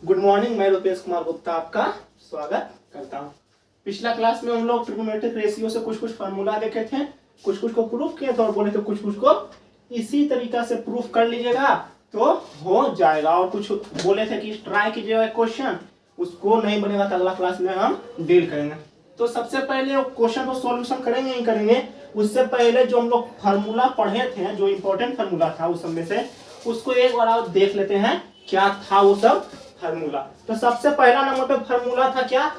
Good morning, मैं रुपेश कुमार गुप्ता आपका स्वागत करता हूँ। पिछला क्लास में हम लोग ट्रिग्नोमेट्रिक रेशियो से कुछ फार्मूला देखे थे, कुछ को प्रूफ किए थे और बोले थे कुछ को इसी तरीका से प्रूफ कर लीजिएगा तो हो जाएगा। और कुछ बोले थे कि ट्राई कीजिएगा क्वेश्चन, उसको नहीं बनेगा तो अगला क्लास में हम डील करेंगे। तो सबसे पहले क्वेश्चन को सॉल्यूशन करेंगे ही करेंगे, उससे पहले जो हम लोग फार्मूला पढ़े थे, जो इम्पोर्टेंट फार्मूला था उस समय से, उसको एक बार आप देख लेते हैं क्या था वो सब फार्मूला। तो सबसे पहला नंबर पे फार्मूला था क्या,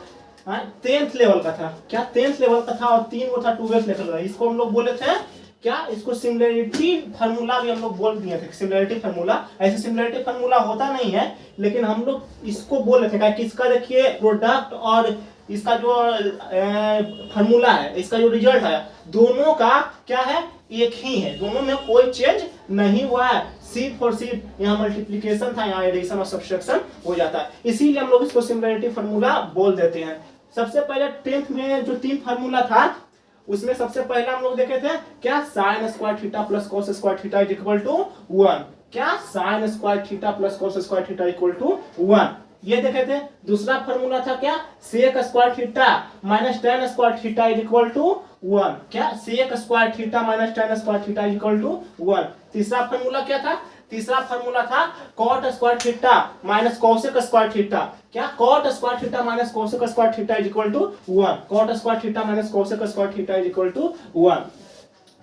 10th लेवल का था। क्या 10th लेवल का था, और 3 वो था 12th लेवल का। इसको हम लोग बोले थे क्या, इसको सिमिलरिटी फार्मूला भी हम लोग बोल दिए थे। सिमिलरिटी फार्मूला, ऐसे सिमिलरिटी फार्मूला होता नहीं है, लेकिन हम लोग इसको बोले थे कि इसका देखिए प्रोडक्ट और इसका जो फार्मूला है, इसका जो रिजल्ट है, दोनों का क्या है, एक ही है। दोनों में कोई चेंज नहीं हुआ है, सिर्फ और सिर्फ यहाँ मल्टीप्लिकेशन था, यहाँ एडिशन और सब्सट्रैक्शन हो जाता है। इसीलिए हम लोग इसको सिमिलरिटी फार्मूला बोल देते हैं। सबसे पहले 10th में जो 3 फार्मूला था, उसमें सबसे पहला हम लोग देखे थे क्या, sine square theta plus cos square theta is equal to 1। क्या, sine square theta plus cos square theta equal to 1, ये देखे थे। दूसरा फार्मूला था क्या, sec square theta minus tan square theta is equal to 1। क्या, sec square theta minus tan square theta is equal to 1। तीसरा formula क्या था, तीसरा फार्मूला था cot square theta minus cosec square theta. क्या, cot square theta minus cosec square theta is equal to 1। Cot square theta minus cosec square theta is equal to 1।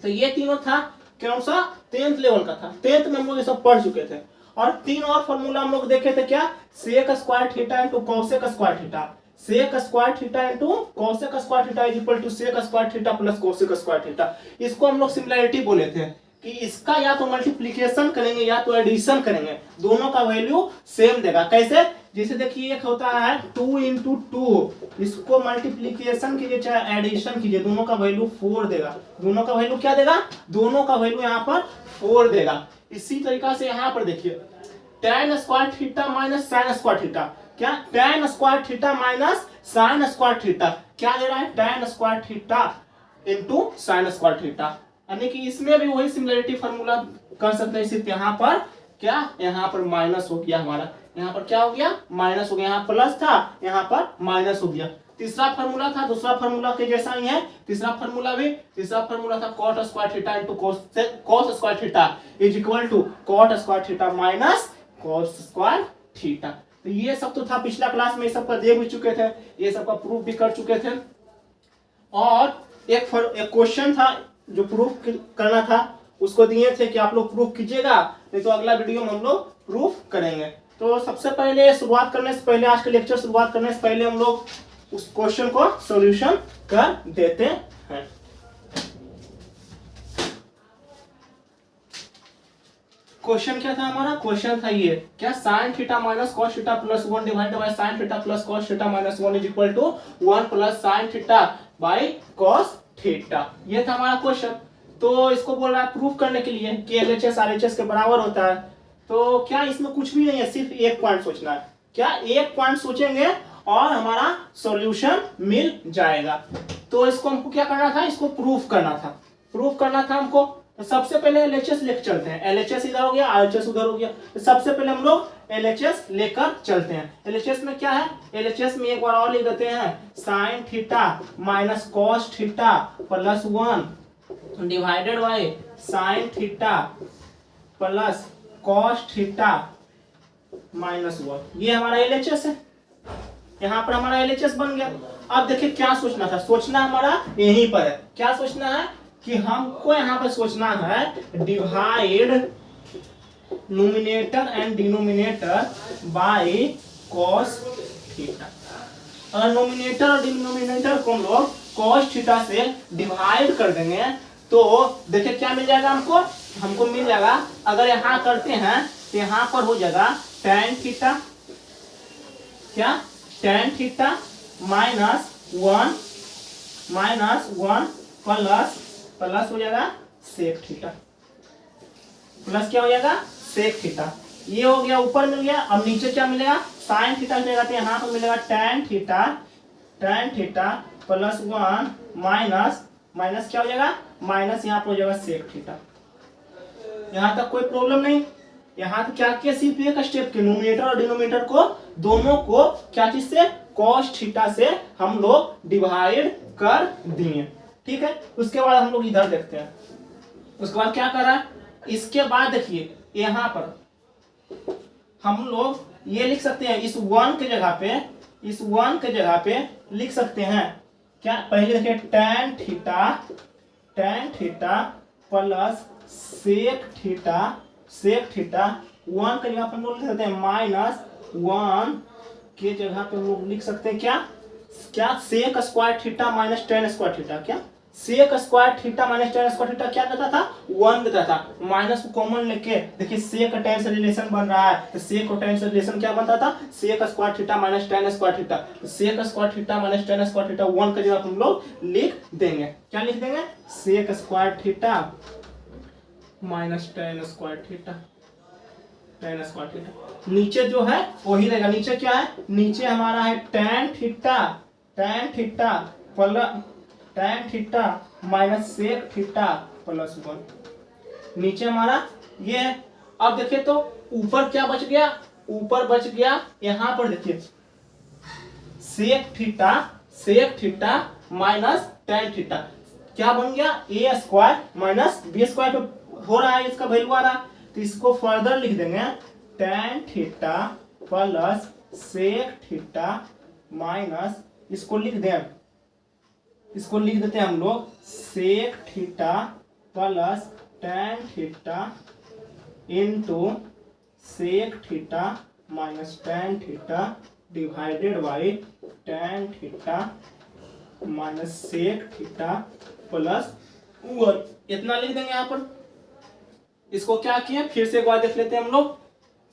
तो ये तीनों था कौन सा, 10th लेवल का था। 10th में हम लोग ये सब पढ़ चुके थे। और 3 और फार्मूला हम लोग देखे थे क्या, sec square theta into cosec square theta. Sec square theta into cosec square theta is equal to sec square theta plus cosec square theta. इसको हम लोग सिमिलरिटी बोले थे कि इसका या तो मल्टीप्लिकेशन करेंगे या तो एडिशन करेंगे, दोनों का वैल्यू सेम देगा। कैसे, जैसे देखिए एक होता है 2 इंटू 2, इसको मल्टीप्लिकेशन कीजिए चाहे एडिशन कीजिए, दोनों का वैल्यू 4 देगा। दोनों का वैल्यू क्या देगा, दोनों का वैल्यू यहाँ पर 4 देगा। इसी तरीका से यहाँ पर देखिए tan square theta minus sign square theta. क्या, tan square theta minus sign square theta क्या दे रहा है, tan square theta into sine square theta. यानी कि इसमें भी वही सिमिलरिटी फार्मूला कर सकते हैं। सिर्फ यहाँ पर क्या, यहाँ पर माइनस हो गया हमारा, यहाँ पर क्या हो गया, माइनस हो गया। यहाँ प्लस था, यहाँ पर माइनस हो गया। तीसरा फार्मूला था, दूसरा फार्मूला के जैसा ही है। तीसरा फार्मूला था cot square theta into cos square theta is equal to cot square theta minus cos square theta. तो ये सब तो था पिछला क्लास में, ये सब का देख भी चुके थे, ये सब का प्रूफ भी कर चुके थे। और एक क्वेश्चन था जो प्रूफ करना था, उसको दिए थे कि आप लोग प्रूफ कीजिएगा, नहीं तो अगला वीडियो में हम लोग प्रूफ करेंगे। तो सबसे पहले शुरुआत करने से पहले, आज का लेक्चर शुरुआत करने से पहले हम लोग उस क्वेश्चन को सॉल्यूशन कर देते हैं। क्वेश्चन क्या था हमारा, क्वेश्चन था ये क्या, sine theta minus cos theta plus 1 divided by sine theta plus cos theta minus 1 is equal to 1 plus sine theta by cos theta. ये था हमारा क्वेश्चन। तो इसको बोल रहा है प्रूफ करने के लिए कि LHS RHS के बराबर होता है। तो क्या इसमें कुछ भी नहीं है, सिर्फ एक पॉइंट सोचना है। क्या, एक पॉइंट सोचेंगे और हमारा सॉल्यूशन मिल जाएगा। तो इसको हमको क्या करना था, इसको प्रूफ करना था हमको। तो सबसे पहले LHS लेकर चलते हैं। LHS इधर हो गया, RHS उधर हो गया। तो सबसे पहले हम लोग LHS लेकर चलते हैं। LHS में क्या है, LHS में एक बार और लिख देते हैं, sign theta minus cos theta plus 1 divided by sine theta plus cos theta minus 1। ये हमारा LHS है। यहाँ पर हमारा LHS बन गया। अब देखिए क्या सोचना था, सोचना हमारा यहीं पर है। क्या सोचना है कि हमको यहाँ पर सोचना है divide numerator and denominator by cos theta. अगर न्यूमरेटर और डिनोमिनेटर को हम लोग कॉस थीटा से डिवाइड कर देंगे तो देखिए क्या मिल जाएगा हमको मिल जाएगा, अगर यहाँ करते हैं तो यहाँ पर हो जाएगा tan थीटा, क्या, tan थीटा माइनस 1 प्लस हो जाएगा सेक थीटा, प्लस क्या हो जाएगा, सेक थीटा। ये हो गया, ऊपर मिल गया। अब नीचे क्या मिलेगा, साइन थीटा मिलेगा, तो यहाँ पर मिलेगा tan थीटा प्लस 1 माइनस क्या हो जाएगा, माइनस यहाँ पर हो जाएगा सेक थीटा। यहाँ तक कोई प्रॉब्लम नहीं। यहाँ तो क्या किया, सिर्फ एक स्टेप के न्यूमरेटर और डिनोमिनेटर को दोनों को क्या चीज से, कॉस थीटा से हम लोग डिवाइड कर दिए। ठीक है, उसके बाद हम लोग इधर देखते हैं। उसके बाद क्या कर रहा है, इसके बाद देखिए यहां पर हम लोग ये लिख सकते हैं, इस वन के जगह पे, इस वन के जगह पे लिख सकते हैं क्या, पहले देखिए tan theta plus sec theta one के जगह पे हम लोग लिख सकते हैं -1 के जगह पे हम लोग लिख सकते हैं क्या, sec square theta minus tan square theta. क्या sec square theta minus tan square theta क्या देता था, 1 देता था। माइनस को कॉमन लेके देखिए सेक और tan से रिलेशन बन रहा है, तो सेक और tan से रिलेशन क्या बनता था, sec square theta minus tan square theta. तो sec square theta minus tan square theta 1 का जगह हम लोग लिख देंगे। क्या लिख देंगे, sec square theta minus tan square theta, नीचे जो है वही रहेगा। नीचे क्या है, नीचे हमारा है tan theta minus sec theta plus 1, नीचे हमारा ये है। अब देखिए तो ऊपर क्या बच गया, ऊपर बच गया यहां पर देखिए sec theta minus tan theta, क्या बन गया, a square minus b square पे हो रहा है, इसका वैल्यू आ रहा है। तो इसको फर्दर लिख देंगे tan theta plus sec theta minus, इसको लिख देते हैं हम लोग sec theta plus tan theta into sec theta minus tan theta divided by tan theta minus sec theta plus 1, इतना लिख देंगे यहाँ पर। इसको क्या किए, फिर से एक बार देख लेते हैं हम लोग।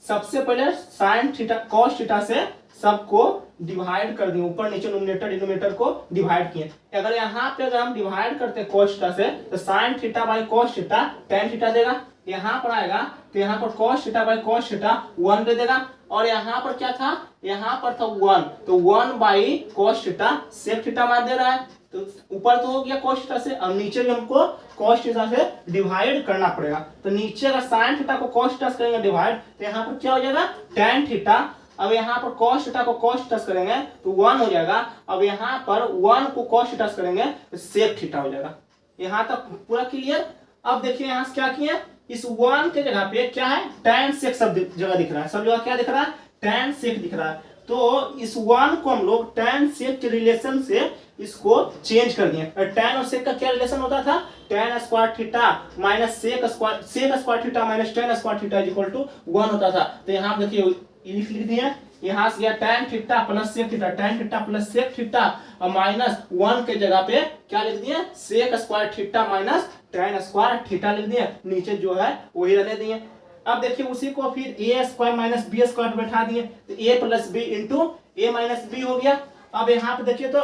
सबसे पहले साइन थीटा कॉस थीटा से सबको डिवाइड कर दिए, ऊपर नीचे न्यूमरेटर डिनोमिनेटर को डिवाइड किए। अगर यहाँ पे अगर हम डिवाइड करते हैं कॉस थीटा से, तो sine theta by cos theta tan theta देगा। यहाँ पर आएगा तो यहाँ पर cos theta by cos theta 1 दे देगा। और यहाँ पर क्या था, यहाँ पर था 1, तो 1 by cos theta sec theta मान दे रहा है। तो ऊपर तो हो गया कॉस थीटा से, अब नीचे भी हमको कॉस थीटा से डिवाइड करना पड़ेगा। तो नीचे अगर साइन थीटा को कॉस थीटा से करेंगे डिवाइड, तो यहाँ पर क्या हो जाएगा tan थीटा। अब यहाँ पर cos थीटा को cos थीटा से करेंगे तो 1 हो जाएगा। अब यहाँ पर 1 को cos थीटा से करेंगे तो sec थीटा हो जाएगा। यहाँ तक पूरा क्लियर। अब देखिए यहाँ से क्या किए, इस 1 के जगह पे क्या है, tan sec सब जगह दिख रहा है, सब जगह क्या दिख रहा है, tan sec दिख रहा है। तो इस 1 को हम लोग tan sec के रिलेशन से इसको चेंज कर दिए। tan और sec का क्या रिलेशन होता था, tan square theta minus sec square theta minus tan square theta is equal to 1 होता था। तो यहाँ देखिए लिख दिए, यहाँ से गया tan theta plus sec theta, tan theta plus sec theta और माइनस 1 के जगह पे क्या लिख दिए, sec square theta minus tan square theta लिख दिए। नीचे जो है वही रहने दिए। अब देखिए उसी को फिर a square minus b square पे बैठा दिए, तो a plus b into a minus b हो गया। अब यहाँ पे देखिए तो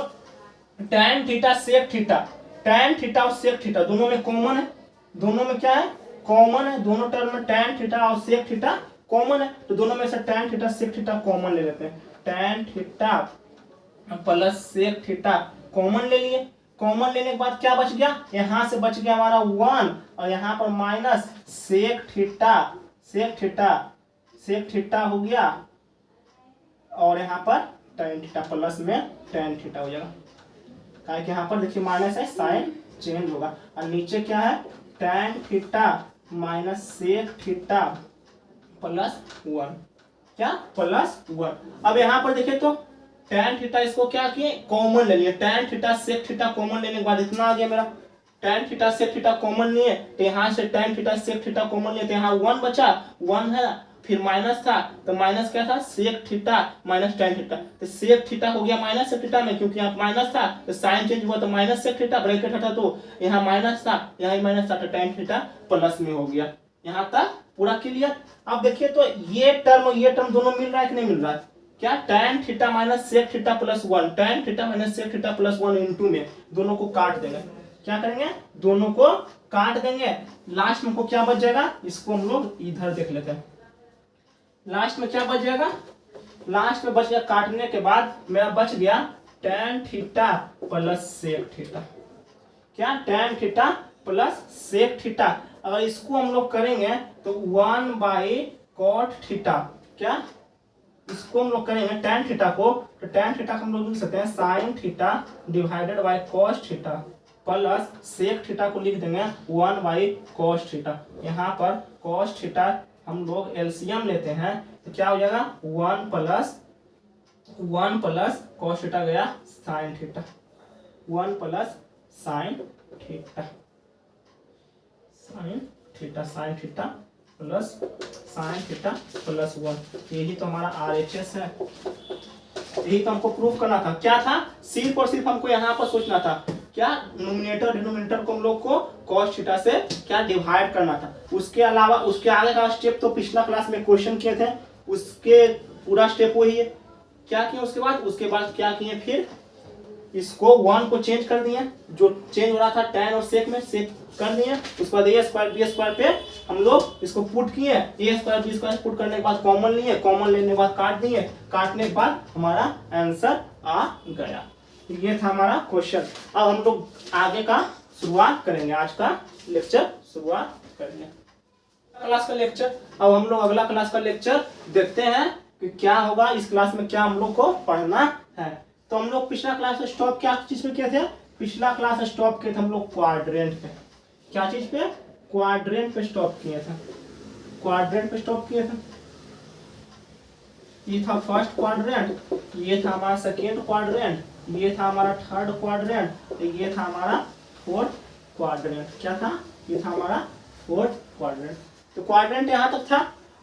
tan theta sec theta, tan theta और सेक थीटा दोनों में कॉमन है, दोनों में क्या है, कॉमन है। दोनों टर्म में tan थीटा और सेक थीटा कॉमन है, तो दोनों में से tan theta sec theta common ले लेते हैं। tan theta plus sec theta common ले लिए। कॉमन लेने के बाद क्या बच गया, यहाँ से बच गया हमारा 1 और यहाँ पर माइनस सेक थीटा हो गया और यहाँ पर tan थीटा प्लस में tan थीटा हो जाएगा। कि यहाँ पर देखिए माइनस है, साइन चेंज होगा। और नीचे क्या है, tan theta minus sec theta plus 1, क्या प्लस 1। अब यहाँ पर देखिए तो tan थीटा इसको क्या किए, कॉमन ले लिए। tan theta sec theta common लेने के बाद इतना आ गया मेरा, tan theta sec theta common लिए, तो यहाँ से tan theta sec theta common लिए, तो यहाँ 1 बचा, 1 है, फिर माइनस था, तो माइनस क्या था, sec theta minus tan theta. तो सेक थीटा हो गया माइनस सेक थीटा में, क्योंकि यहाँ माइनस था तो साइन चेंज हुआ, तो माइनस सेक थीटा ब्रैकेट था, तो यहाँ माइनस था, यहाँ माइनस था, तो tan थीटा प्लस में हो गया। यहाँ तक पूरा क्लियर। अब देखिए तो ये टर्म दोनों मिल रहा है कि नहीं मिल रहा है, क्या tan theta minus sec theta plus 1, tan theta minus sec theta plus 1 into में दोनों को काट देंगे। क्या करेंगे, दोनों को काट देंगे। लास्ट में को क्या बच जाएगा, इसको हम लोग इधर देख लेते हैं। लास्ट में क्या बच जाएगा, लास्ट में बच गया, काटने के बाद मेरा बच गया tan theta plus sec theta. क्या, tan theta plus sec theta. अगर इसको हम लोग करेंगे तो 1 बाई कॉट थीटा, क्या इसको हम लोग करेंगे tan थीटा को, तो tan थीटा को हम लोग लिख सकते हैं sin theta divided by cos theta plus sec theta को लिख देंगे 1 बाई cos थीटा। यहाँ पर cos थीटा हम लोग एलसीएम लेते हैं तो क्या हो जाएगा 1 प्लस cos थीटा गया sin theta, 1 plus sin theta, sin theta plus sin theta plus 1। यही तो हमारा RHS है, यही तो हमको प्रूफ करना था। क्या था, सिर्फ और सिर्फ हमको यहाँ पर सोचना था क्या, नोमिनेटर डिनोमिनेटर को हम लोग को cos थीटा से क्या डिवाइड करना था। उसके अलावा उसके आगे का स्टेप तो पिछला क्लास में क्वेश्चन किए थे, उसके पूरा स्टेप वही है। क्या किए उसके बाद क्या किए, फिर इसको 1 को चेंज कर दिए, जो चेंज हो रहा था tan और sec में सेक कर दिए। उसके बाद a स्क्वायर b स्क्वायर पे हम लोग इसको पुट किए, a square b square put करने के बाद कॉमन लिए, कॉमन लेने के बाद काट दिए, काटने के बाद हमारा आंसर आ गया। ये था हमारा क्वेश्चन। अब हम लोग आगे का शुरुआत करेंगे, आज का लेक्चर शुरुआत करेंगे क्लास का लेक्चर। अब हम लोग अगला क्लास का लेक्चर देखते हैं कि क्या होगा, इस क्लास में क्या हम लोग को पढ़ना है। तो हम लोग पिछला क्लास स्टॉप क्या चीज पे किए थे, पिछला क्लास स्टॉप किए थे हम लोग क्वाड्रेंट पे। क्या चीज पे, क्वाड्रेंट पे स्टॉप किए थे, क्वाड्रेंट पे स्टॉप किए थे। ये था फर्स्ट क्वाड्रेंट, ये था हमारा सेकेंड क्वाड्रेंट, ये था हमारा थर्ड क्वाड्रेंट, ये था हमारा फोर्थ क्वाड्रेंट। क्या था, ये था हमारा फोर्थ क्वाड्रेंट। तो क्वाड्रेंट यहाँ तक था।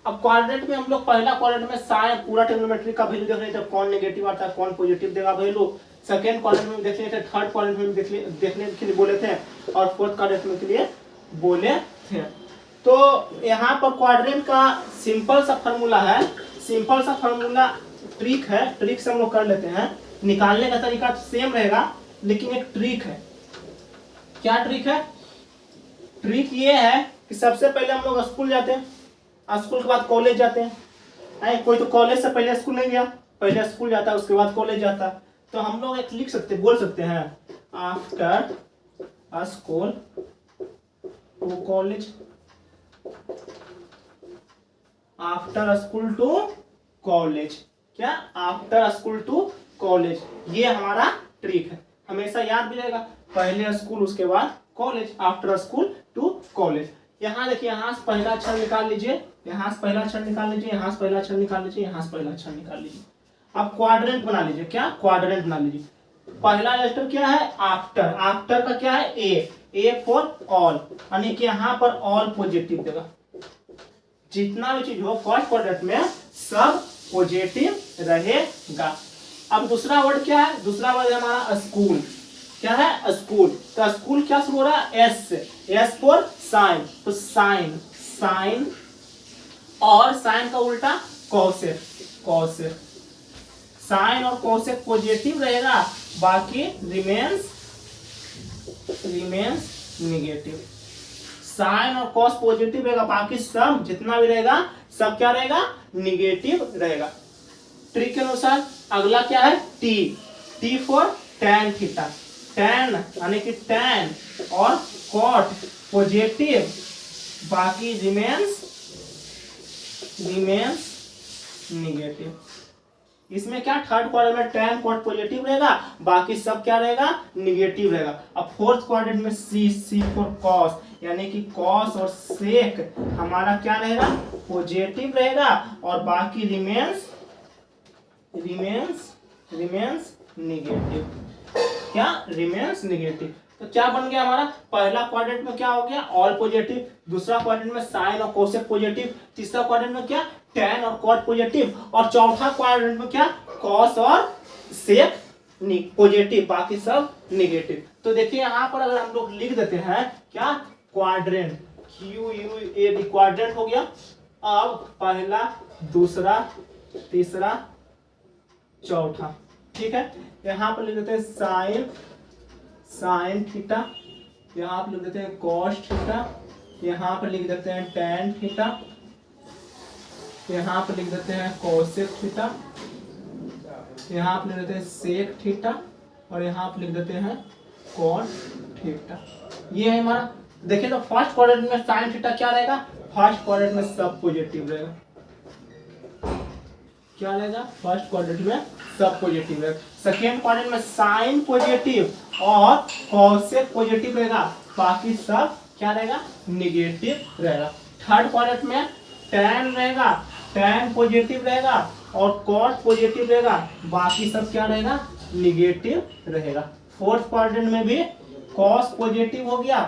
अब क्वाड्रेंट में हम लोग पहला क्वाड्रेंट में साइन पूरा ट्रिग्नोमेट्री का वैल्यू देख रहे थे, कौन नेगेटिव आता है कौन पॉजिटिव देगा वैल्यू। सेकेंड क्वाड्रेंट में देख रहे थे, थर्ड क्वाड्रेंट में देखने के लिए बोले थे, और फोर्थ क्वाड्रेंट में के लिए बोले थे। तो यहाँ पर क्वाड्रेंट का सिंपल सा फॉर्मूला है, सिंपल सा फॉर्मूला ट्रिक है, ट्रिक से हम लोग कर लेते हैं। निकालने का तरीका सेम रहेगा, लेकिन एक ट्रिक है। क्या ट्रिक है, ट्रिक ये है कि सबसे पहले हम लोग स्कूल जाते हैं, स्कूल के बाद कॉलेज जाते हैं। कोई तो कॉलेज से पहले स्कूल नहीं गया, पहले स्कूल जाता है उसके बाद कॉलेज जाता है। तो हम लोग एक लिख सकते, बोल सकते हैं after school to college, after school to college. क्या, आफ्टर स्कूल टू कॉलेज, ये हमारा ट्रिक है, हमेशा याद भी रहेगा। पहले स्कूल उसके बाद college, after school to college. यहाँ देखिए, यहाँ से पहला अक्षर निकाल लीजिए, यहाँ से पहला अक्षर निकाल लीजिए, यहाँ से पहला अक्षर निकाल लीजिए, यहाँ से पहला अक्षर निकाल लीजिए। अब क्वाड्रेंट बना लीजिए। क्या, क्वाड्रेंट बना लीजिए। पहला लेटर क्या है, आफ्टर, आफ्टर का क्या है ए फॉर ऑल, यानी कि यहाँ पर ऑल पॉजिटिव देगा। जितना भी चीज हो फर्स्ट क्वाड्रेंट में सब पॉजिटिव रहेगा। अब दूसरा वर्ड क्या है, दूसरा वर्ड है हमारा स्कूल। क्या है, स्कूल। तो स्कूल क्या शुरू हो रहा है, एस से, एस फॉर साइन, तो साइन, साइन, और साइन का उल्टा कॉसेक, कॉसेक। साइन और कॉसेक पॉजिटिव रहेगा, बाकी रिमेन्स नेगेटिव। साइन और कॉस पॉजिटिव रहेगा, बाकी सब जितना भी रहेगा सब क्या रहेगा, निगेटिव रहेगा। ट्रिक के अनुसार अगला क्या है, T, T for tan theta, tan यानी कि tan और cot पॉजिटिव, बाकी रिमेन्स निगेटिव। इसमें क्या, थर्ड क्वाड्रेंट में tan cot पॉजिटिव रहेगा, बाकी सब क्या रहेगा, निगेटिव रहेगा। अब फोर्थ क्वाड्रेंट में सी फॉर cos, यानी कि cos और sec हमारा क्या रहेगा, पॉजिटिव रहेगा, और बाकी रिमेन्स निगेटिव। क्या, रिमेन्स निगेटिव। तो क्या बन गया हमारा, पहला क्वाड्रेंट में क्या हो गया, ऑल पॉजिटिव, दूसरा क्वाड्रेंट में साइन और कोसेक पॉजिटिव, तीसरा क्वाड्रेंट में क्या, tan और cot पॉजिटिव, और चौथा क्वाड्रेंट में क्या, cos और sec पॉजिटिव, बाकी सब निगेटिव। तो देखिए यहाँ पर अगर हम लोग लिख देते हैं क्या, क्वाड्रेंट, QUAD क्वाड्रेंट हो गया। अब पहला, दूसरा, तीसरा, चौथा, ठीक है। यहाँ पर लिख देते हैं साइन थीटा, यहाँ पर लिख देते हैं कॉस थीटा, यहाँ पर लिख देते हैं tan थीटा, यहाँ पर लिख देते हैं कोसेक थीटा, यहाँ पर लिख देते हैं सेक थीटा, और यहाँ पर लिख देते हैं कॉट थीटा। ये है हमारा। देखिए तो फर्स्ट क्वाड्रेंट में साइन थीटा क्या रहेगा, फर्स्ट क्वाड्रेंट में सब पॉजिटिव रहेगा। क्या रहेगा, फर्स्ट क्वाड्रेंट में सब पॉजिटिव है, सेकेंड क्वाड्रेंट में साइन पॉजिटिव और कॉसेक पॉजिटिव रहेगा, बाकी सब क्या रहेगा, निगेटिव रहेगा। थर्ड क्वाड्रेंट में tan रहेगा, tan पॉजिटिव रहेगा और cot पॉजिटिव रहेगा, बाकी सब क्या रहेगा, निगेटिव रहेगा। फोर्थ क्वाड्रेंट में भी cos पॉजिटिव हो गया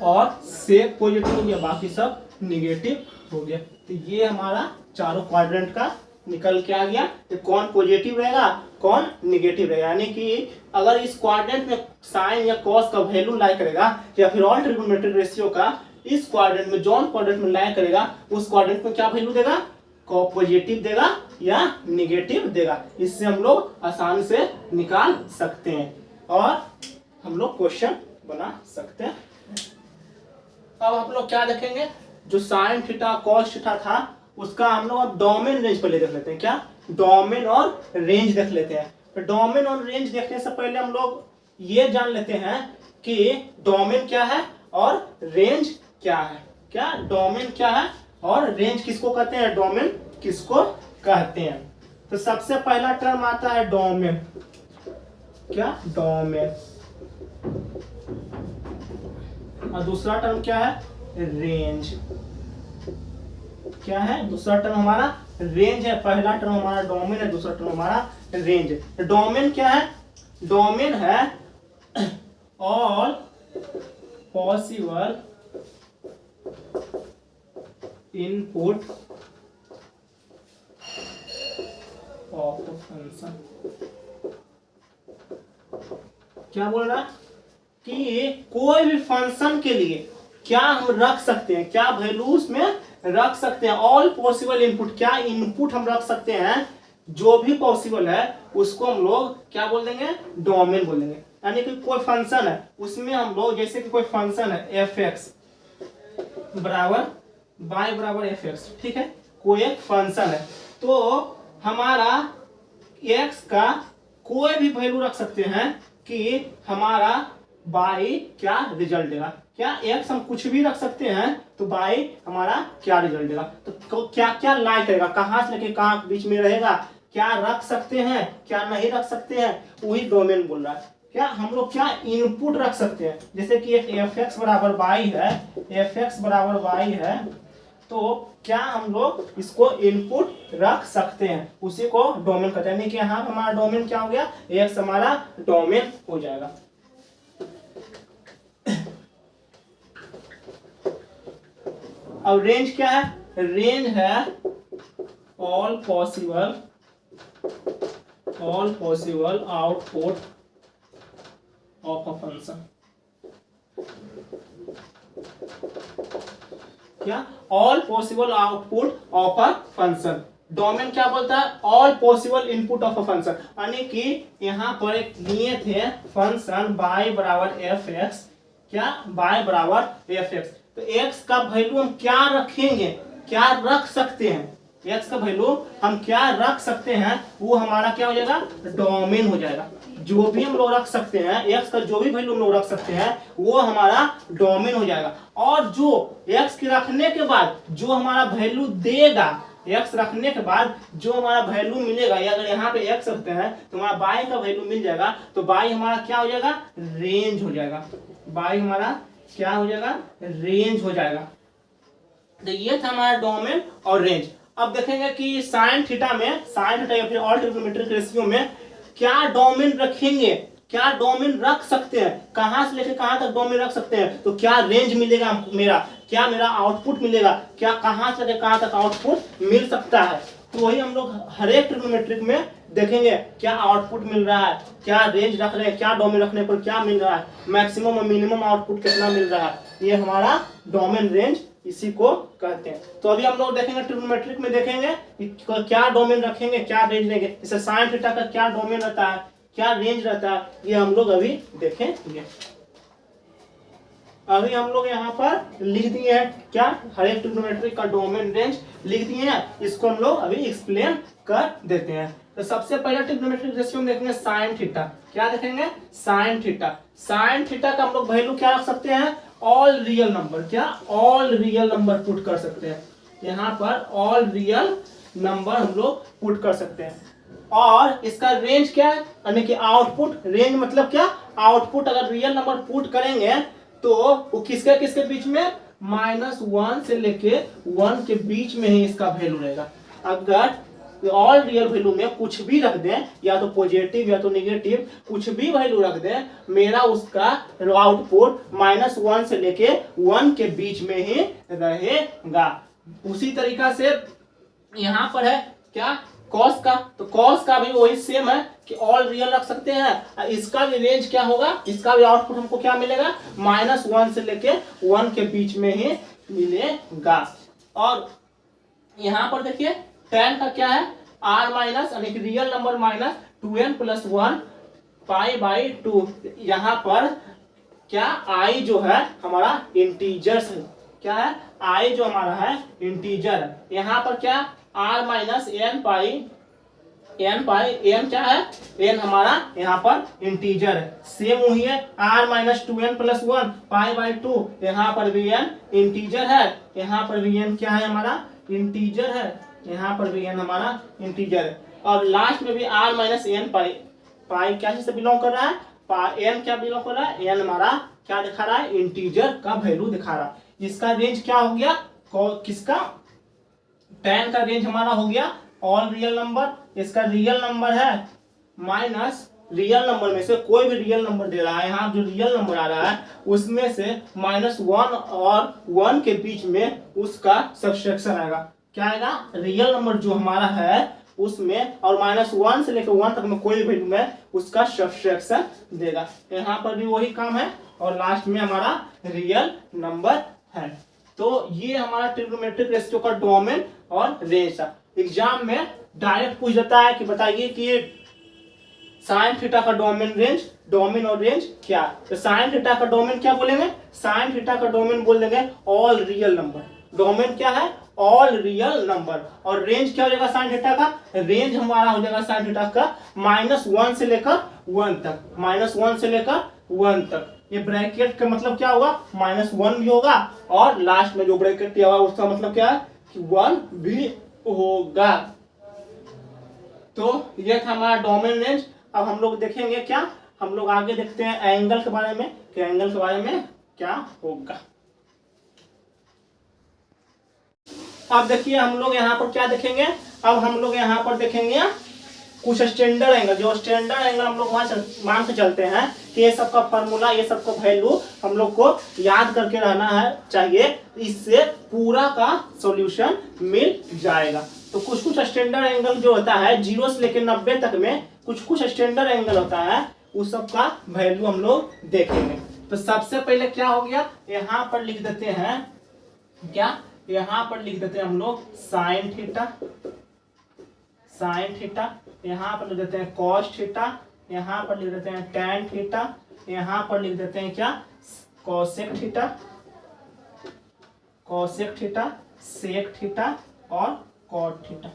और sec पॉजिटिव हो गया, बाकी सब निगेटिव हो गया। तो ये हमारा चारों क्वाड्रेंट का निकल के आ गया। तो कौन पॉजिटिव रहेगा, कौन निगेटिव रहेगा, यानी कि अगर इस क्वाड्रेंट में साइन या कॉस का वैल्यू लाई करेगा या फिर ऑल ट्रिग्नोमेट्रिक रेशियो का इस क्वाड्रेंट में जौन क्वाड्रेंट में लाई करेगा उस क्वाड्रेंट में क्या वैल्यू देगा, पॉजिटिव देगा या निगेटिव देगा। इससे हम लोग आसानी से निकाल सकते हैं और हम लोग क्वेश्चन बना सकते हैं। अब हम लोग क्या देखेंगे, जो साइन थीटा कॉस थीटा था उसका हम लोग अब डोमेन रेंज पहले देख लेते हैं। क्या, डोमेन और रेंज देख लेते हैं। तो डोमेन और रेंज देखने से पहले हम लोग ये जान लेते हैं कि डोमेन क्या है और रेंज क्या है। क्या, डोमेन क्या है और रेंज किसको कहते हैं, डोमेन किसको कहते हैं। तो सबसे पहला टर्म आता है डोमेन। क्या, डोमेन। और दूसरा टर्म क्या है, रेंज। क्या है, दूसरा टर्म हमारा रेंज है, पहला टर्म हमारा डोमेन है, दूसरा टर्म हमारा रेंज है। डोमेन क्या है, डोमेन है all possible input of the function. क्या बोल रहा है कि कोई भी फंक्शन के लिए क्या हम रख सकते हैं, क्या वैल्यूज में रख सकते हैं, ऑल पॉसिबल इनपुट, क्या इनपुट हम रख सकते हैं, जो भी पॉसिबल है उसको हम लोग क्या बोल देंगे, डोमेन बोल देंगे। यानी कि कोई फंक्शन है उसमें हम लोग, जैसे कि कोई फंक्शन है एफ एक्स बराबर y बराबर एफ एक्स, ठीक है, कोई एक फंक्शन है तो हमारा x का कोई भी वैल्यू रख सकते हैं कि हमारा y क्या रिजल्ट देगा। क्या, x हम कुछ भी रख सकते हैं तो y हमारा क्या रिजल्ट देगा। तो क्या क्या लाई करेगा, कहां से लेके कहां बीच में रहेगा, क्या रख सकते हैं क्या नहीं रख सकते हैं, वही डोमेन बोल रहा है। क्या, हम लोग क्या इनपुट रख सकते हैं, जैसे कि एफ एक्स बराबर वाई है, एफ एक्स बराबर वाई है, तो क्या हम लोग इसको इनपुट रख सकते हैं, उसी को डोमेन कहते हैं। यानी कि यहाँ हमारा डोमेन क्या हो गया, एक्स हमारा डोमेन हो जाएगा। अब रेंज क्या है, रेंज है all possible output of a function. क्या, all possible output of a function. Domain क्या बोलता है, all possible input of a function, यानी कि यहाँ पर एक लिए थे फंक्शन y बराबर एफ एक्स। क्या, y बराबर एफ एक्स, तो x का वैल्यू हम क्या रखेंगे, क्या रख सकते हैं, x का वैल्यू हम क्या रख सकते हैं, वो हमारा क्या हो जाएगा, डोमेन हो जाएगा। जो भी हम लोग रख सकते हैं, x का जो भी वैल्यू हम लोग रख सकते हैं वो हमारा डोमेन हो जाएगा। और जो x के रखने के बाद जो हमारा वैल्यू देगा, x रखने के बाद जो हमारा वैल्यू मिलेगा, या अगर यहाँ पे x रखते हैं तो हमारा y का वैल्यू मिल जाएगा, तो y हमारा क्या हो जाएगा, रेंज हो जाएगा। y हमारा क्या हो जाएगा, रेंज हो जाएगा। तो ये था हमारा डोमेन और रेंज। अब देखेंगे कि साइन थीटा में, साइन थीटा या फिर ऑल ट्रिग्नोमेट्रिक रेशियो में क्या डोमेन रखेंगे, क्या डोमेन रख सकते हैं, कहां से लेकर कहां तक डोमेन रख सकते हैं, तो क्या रेंज मिलेगा मेरा, क्या मेरा आउटपुट मिलेगा, क्या कहां से लेकर कहां तक आउटपुट मिल सकता है। तो वही हम लोग हर एक ट्रिग्नोमेट्रिक में देखेंगे, क्या आउटपुट मिल रहा है, क्या रेंज रख रहे हैं, क्या डोमेन रखने पर क्या मिल रहा है, मैक्सिमम और मिनिमम आउटपुट कितना मिल रहा है, ये हमारा डोमेन रेंज इसी को कहते हैं। तो अभी हम लोग देखेंगे ट्रिग्नोमेट्रिक में देखेंगे क्या डोमेन रखेंगे, क्या रेंज लेंगे। जैसे साइन थीटा का क्या डोमेन रहता है, क्या रेंज रहता है, ये हम लोग अभी देखेंगे। अभी हम लोग यहाँ पर लिख दिए हैं क्या, हर एक ट्रिग्नोमेट्रिक का डोमेन रेंज लिख दिए हैं, इसको हम लोग अभी एक्सप्लेन कर देते हैं। तो सबसे पहले ट्रिग्नोमेट्रिक रेशियो में देखेंगे साइन थीटा। क्या देखेंगे, साइन थीटा। साइन थीटा का हम लोग वैल्यू क्या रख सकते हैं, ऑल रियल नंबर। क्या, ऑल रियल नंबर पुट कर सकते हैं। यहाँ पर ऑल रियल नंबर हम लोग पुट कर सकते हैं। और इसका रेंज क्या है, यानी कि आउटपुट रेंज मतलब क्या, आउटपुट अगर रियल नंबर पुट करेंगे तो वो किसके किसके बीच में, -1 से लेके 1 के बीच में ही इसका वैल्यू रहेगा। अगर ऑल रियल वैल्यू में कुछ भी रख दें, या तो पॉजिटिव या तो नेगेटिव, कुछ भी वैल्यू रख दें, मेरा उसका आउटपुट -1 से लेके 1 के बीच में ही रहेगा। उसी तरीका से यहाँ पर है क्या, कॉस का, तो कॉस का भी वही सेम है कि ऑल रियल रख सकते हैं। इसका भी रेंज क्या होगा, इसका भी आउटपुट हमको क्या मिलेगा, -1 से लेके 1 के बीच में ही मिलेगा। और यहाँ पर देखिए tan का क्या है, r माइनस यानी कि रियल नंबर माइनस 2n + 1 π/2। यहाँ पर क्या, i जो है हमारा इंटीजर्स है, क्या है, i जो हमारा है इंटीजर है। यहाँ पर क्या, r माइनस n क्या है, n हमारा यहाँ पर इंटीजर है। सेम वही है, r माइनस 2n + 1 π/2, यहाँ पर भी n इंटीजर है, यहाँ पर भी n क्या है हमारा इंटीजर है, यहाँ पर भी n हमारा इंटीजर है। और लास्ट में भी r माइनस n पाई क्या से बिलोंग कर रहा है, n क्या बिलोंग कर रहा है, n हमारा क्या दिखा रहा है, इंटीजर का वैल्यू दिखा रहा है। इसका रेंज क्या हो गया, किसका, tan का रेंज हमारा हो गया ऑल रियल नंबर, इसका रियल नंबर है माइनस रियल नंबर में से कोई भी रियल नंबर दे रहा है, यहाँ जो रियल नंबर आ रहा है उसमें से -1 और 1 के बीच में उसका सब्सट्रैक्शन आएगा। क्या आएगा, रियल नंबर जो हमारा है उसमें और -1 से लेकर 1 तक में कोई भी वैल्यू में उसका सब्सट्रैक्शन देगा। यहाँ पर भी वही काम है और लास्ट में हमारा रियल नंबर है। तो ये हमारा ट्रिग्नोमेट्रिक रेशियो का डोमेन और रेंज था। एग्जाम में डायरेक्ट पूछ देता है कि बताइए कि साइन थीटा का डोमेन और रेंज क्या। तो साइन थीटा का डोमेन क्या बोलेंगे, साइन थीटा का डोमेन बोल देंगे ऑल रियल नंबर। डोमेन क्या है, ऑल रियल नंबर। और रेंज क्या हो जाएगा साइन थीटा का, रेंज हमारा हो जाएगा साइन थीटा का -1 से लेकर 1 तक, -1 से लेकर 1 तक। ये ब्रैकेट का मतलब क्या होगा, -1 भी होगा और लास्ट में जो ब्रैकेट दिया हुआ उसका मतलब क्या है कि 1 भी होगा। तो ये था हमारा डोमेन रेंज। अब हम लोग देखेंगे क्या, हम लोग आगे देखते हैं एंगल के बारे में कि एंगल के बारे में क्या होगा। अब देखिए हम लोग यहाँ पर क्या देखेंगे, अब हम लोग यहाँ पर देखेंगे कुछ स्टैंडर्ड एंगल। जो स्टैंडर्ड एंगल हम लोग वहां मान के चलते हैं कि ये सब का फॉर्मूला, ये सब का वैल्यू हम लोग को याद करके रहना है चाहिए, इससे पूरा का सॉल्यूशन मिल जाएगा। तो कुछ कुछ स्टैंडर्ड एंगल जो होता है 0 से लेकर 90 तक में कुछ कुछ स्टैंडर्ड एंगल होता है, उस सब का वैल्यू हम लोग देखेंगे। तो सबसे पहले क्या हो गया, यहाँ पर लिख देते हैं क्या, यहाँ पर लिख देते हैं हम लोग साइन थीटा, यहाँ पर लिख देते हैं कॉस थीटा, यहाँ पर लिख देते हैं टैन थीटा, यहाँ पर लिख देते हैं क्या, कोसेक थीटा, सेक थीटा और कॉट थीटा।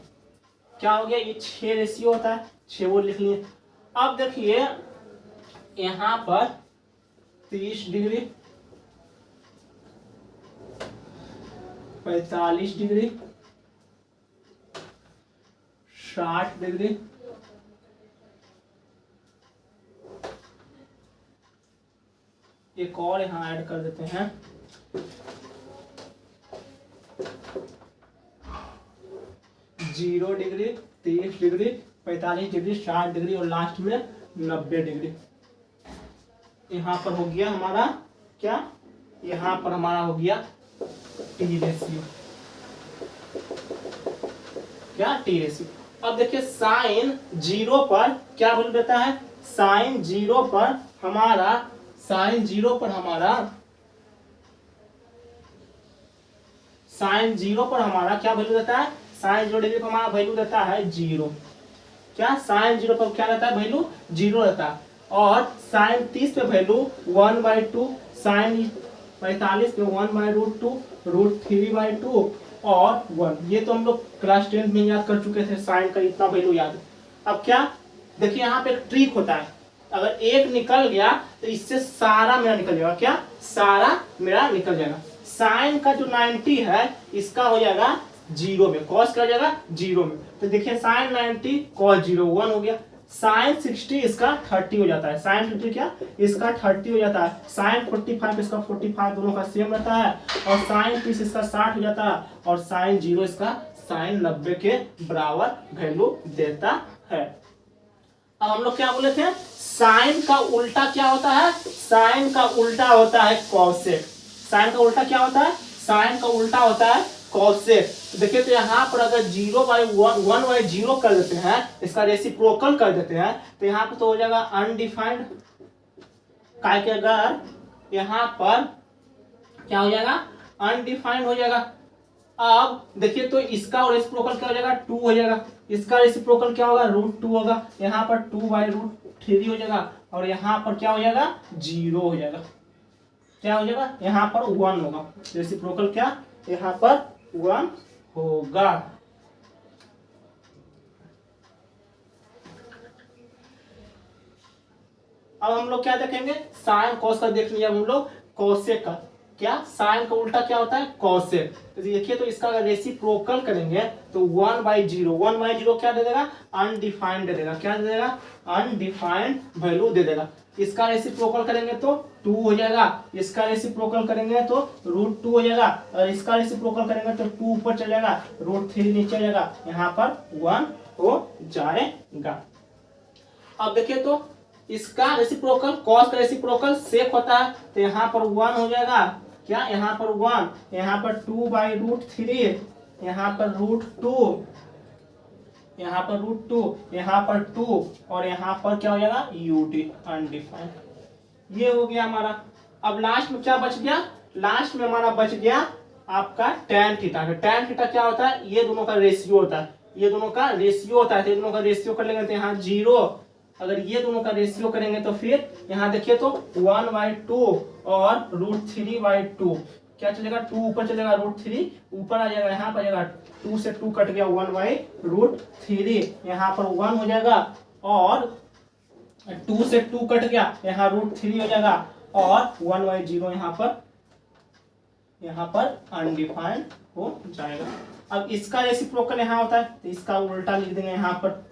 क्या हो गया, ये 6 रेशियो होता है, 6 वो लिख लिए। अब देखिए यहाँ पर 30 डिग्री, 45 डिग्री, 60 डिग्री, एक और यहाँ ऐड कर देते हैं 0 डिग्री, 30 डिग्री, 45 डिग्री, 60 डिग्री और लास्ट में 90 डिग्री। यहाँ पर हो गया हमारा क्या, यहाँ पर हमारा हो गया टी रेशियो, क्या टी रेशियो। अब देखिए साइन 0 पर क्या वैल्यू देता है, साइन 0 पर हमारा साइन 0 पर हमारा क्या वैल्यू देता है, साइन 0 डिग्री पर हमारा वैल्यू देता है 0। क्या साइन 0 पर क्या रहता है, वैल्यू 0 रहता है। और साइन 30 पे वैल्यू 1/2, साइन 45 पे 1/√2, √3/2 और 1। ये तो हम लोग क्लास 10 में याद कर चुके थे, साइन का इतना वैल्यू याद है। अब क्या देखिए यहाँ पे एक ट्रिक होता है, अगर एक निकल गया तो इससे सारा मेरा निकल जाएगा, क्या सारा मेरा निकल जाएगा। साइन का जो 90 है इसका हो जाएगा जीरो में, कॉस क्या हो जाएगा जीरो में। तो देखिए साइन 90 कॉस जीरो 1 हो गया, साइन 60 इसका 30 हो जाता है, साइन 50 क्या इसका 30 हो जाता है, साइन 45 इसका 45 दोनों का सेम रहता है, और साइन 30 इसका 60 हो जाता है, और साइन 0 इसका साइन 90 के बराबर वैल्यू देता है। अब हम लोग क्या बोले थे, साइन का उल्टा क्या होता है, साइन का उल्टा होता है कॉसेक। साइन का उल्टा क्या होता है, साइन का उल्टा होता है कॉसेक। तो देखिए तो यहाँ पर अगर 0/1 कर देते हैं, इसका रेसिप्रोकल कर देते हैं, तो यहाँ पर तो हो जाएगा अनडिफाइंड, काय के अगर यहाँ पर क्या हो जाएगा अनडिफाइंड हो जाएगा। अब देखिए तो इसका रेसिप्रोकल क्या हो जाएगा 2 हो जाएगा, इसका रेसिप्रोकल क्या होगा √2 होगा, यहाँ पर 2/√3 हो जाएगा, और यहाँ पर क्या हो जाएगा 0 हो जाएगा, क्या हो जाएगा यहाँ पर 1 होगा, रेसिप्रोकल क्या यहाँ पर 1 होगा। अब हम लोग क्या देखेंगे, साइन कॉस का देख लिया हम लोग, कॉसेक का क्या, साइन का उल्टा क्या होता है कॉसेक। तो देखिए तो इसका अगर रेसिप्रोकल करेंगे तो 1/0 क्या दे देगा अनडिफाइंड दे देगा, क्या दे देगा अनडिफाइंड वैल्यू दे देगा। इसका रेसिप्रोकल करेंगे तो 2 हो जाएगा, इसका रेसिप्रोकल करेंगे तो √2 हो जाएगा, और इसका रेसिप्रोकल करेंगे तो 2 ऊपर चल जाएगा, √3 नीचे आ जाएगा, यहाँ पर 1 हो जाएगा। अब देखिए तो इसका रेसिप्रोकल कॉस का रेसिप्रोकल सेक होता है, तो यहाँ पर 1 हो जाएगा, क्या यहाँ पर 1, यहाँ पर 2/√3, यहाँ पर √2, यहाँ पर √2, यहाँ पर 2, और यहाँ पर क्या हो जाएगा UT अनडिफाइंड। ये हो गया हमारा। अब लास्ट में क्या बच गया, लास्ट में हमारा बच गया आपका tan थीटा। tan थीटा क्या होता है, ये दोनों का रेशियो होता है, ये दोनों का रेशियो होता है, तो ये दोनों का रेशियो कर लेंगे तो यहाँ 0, अगर ये दोनों का रेशियो करेंगे तो फिर यहाँ देखिए तो 1/2 और √3/2, क्या चलेगा 2 ऊपर चलेगा, √3 ऊपर आ जाएगा, यहाँ पर जाएगा 2 से 2 कट गया 1/√3, यहाँ पर 1 हो जाएगा, और 2 से 2 कट गया, यहाँ √3 हो जाएगा, और 1/0 यहाँ पर अनडिफाइंड हो जाएगा। अब इसका रेसिप्रोकल यहाँ होता है, तो इसका उल्टा लिख देंगे यहाँ पर।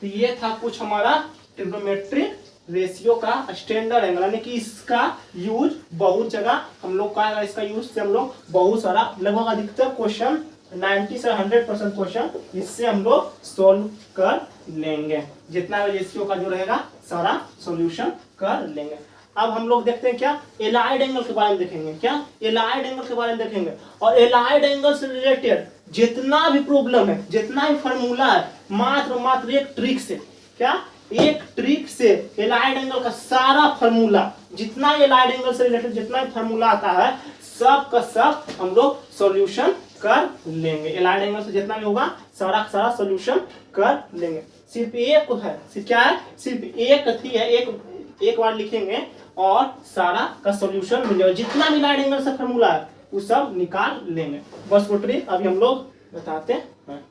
तो ये था कुछ हमारा ट्रिग्नोमेट्रिक रेशियो का स्टैंडर्ड एंगल, यानी कि इसका यूज बहुत जगह हम लोग का, इसका यूज से हम लोग बहुत सारा लगभग अधिकतर क्वेश्चन 90 से 100% क्वेश्चन इससे हम लोग सोल्व कर लेंगे, जितना भी रेशियो का जो रहेगा सारा सॉल्यूशन कर लेंगे। अब हम लोग देखते हैं क्या एलाइड एंगल के बारे में देखेंगे, क्या एलाइड एंगल के बारे में देखेंगे, और एलाइड एंगल से रिलेटेड जितना भी प्रॉब्लम है, जितना भी फॉर्मूला है, मात्र एक ट्रिक से, क्या एक ट्रिक से एलाइड एंगल का सारा फॉर्मूला, जितना एलाइड एंगल से रिलेटेड जितना भी फॉर्मूला आता है सब का सब हम लोग सॉल्यूशन कर लेंगे। एलाइड एंगल से जितना भी होगा सारा सारा सॉल्यूशन कर लेंगे। सिर्फ एक है, सिर्फ क्या है, सिर्फ एक थी है, एक बार लिखेंगे और सारा का सॉल्यूशन मिल जाएगा, जितना भी एलाइड एंगल से फॉर्मूला है वो सब निकाल लेंगे। बस वो ट्रिक अभी हम लोग बताते हैं।